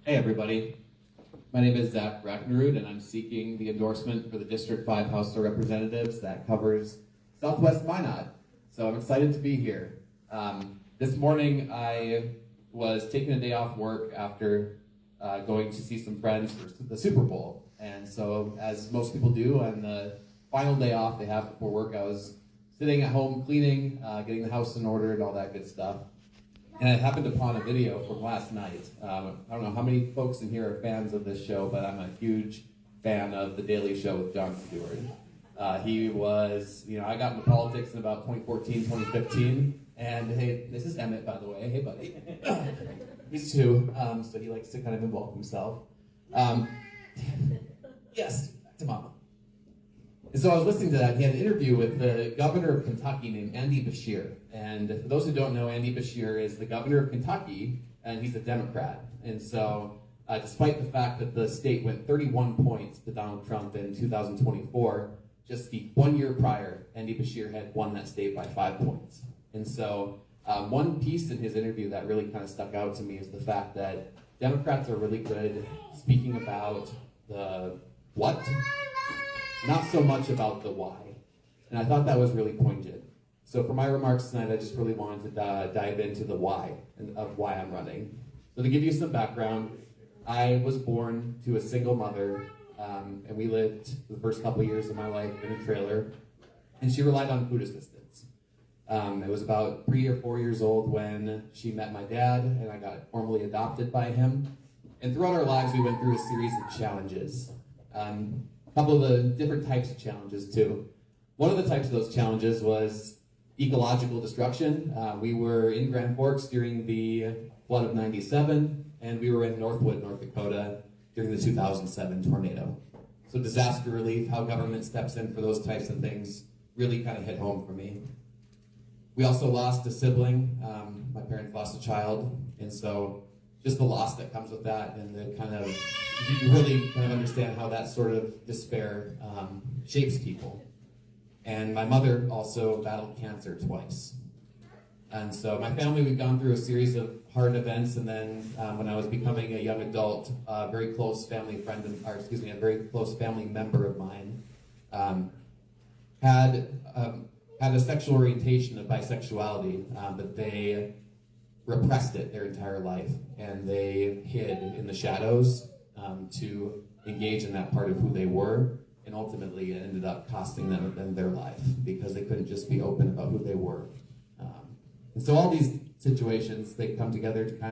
Hey everybody, my name is Zach Brackenrood and I'm seeking the endorsement for the District 5 House of Representatives that covers Southwest Minot. So I'm excited to be here. This morning I was taking a day off work after going to see some friends for the Super Bowl. And so as most people do on the final day off they have before work, I was sitting at home cleaning, getting the house in order and all that good stuff. And I happened upon a video from last night. I don't know how many folks in here are fans of this show, but I'm a huge fan of The Daily Show with Jon Stewart. He was, I got into politics in about 2014, 2015. And hey, this is Emmett, by the way. Hey, buddy. He's 2, so he likes to kind of involve himself. Yes, back to mama. And so I was listening to that. He had an interview with the governor of Kentucky named Andy Beshear. And for those who don't know, Andy Beshear is the governor of Kentucky, and he's a Democrat. And so despite the fact that the state went 31 points to Donald Trump in 2024, just the 1 year prior, Andy Beshear had won that state by 5 points. And so one piece in his interview that really kind of stuck out to me is the fact that Democrats are really good speaking about the what, not so much about the why. And I thought that was really poignant. So for my remarks tonight, I just really wanted to dive into the why of why I'm running. So to give you some background, I was born to a single mother, and we lived the first couple of years of my life in a trailer, and she relied on food assistance. It was about 3 or 4 years old when she met my dad, and I got formally adopted by him. And throughout our lives, we went through a series of challenges. A couple of the different types of challenges too. One of the types of those challenges was ecological destruction. We were in Grand Forks during the flood of '97, and we were in Northwood, North Dakota during the 2007 tornado. So disaster relief, how government steps in for those types of things, really kind of hit home for me. We also lost a sibling. My parents lost a child, and so just the loss that comes with that, and the kind of, you really kind of understand how that sort of despair shapes people. And my mother also battled cancer twice. And so my family, we've gone through a series of hard events, and then when I was becoming a young adult, a very close family friend, a very close family member of mine had a sexual orientation of bisexuality, but they repressed it their entire life, and they hid in the shadows to engage in that part of who they were, and ultimately it ended up costing them their life because they couldn't just be open about who they were. And so all these situations, they come together to kind